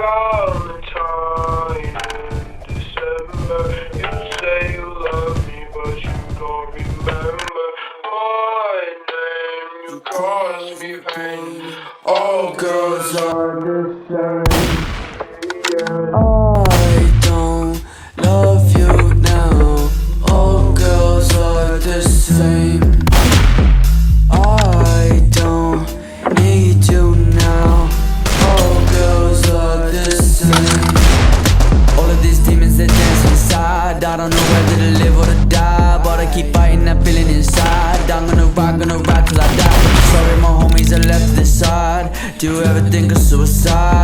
Valentine in December. You say you love me, but you don't remember my name. You cause me pain. All girls are the same. I don't love you now. All girls are the same. I don't need you now. All girls are the same. All of these demons that dance inside, I don't know whether to live or to die, but I keep fighting that feeling inside. I'm gonna ride till I die. Sorry my homies, I left to the side. Do you ever think of suicide?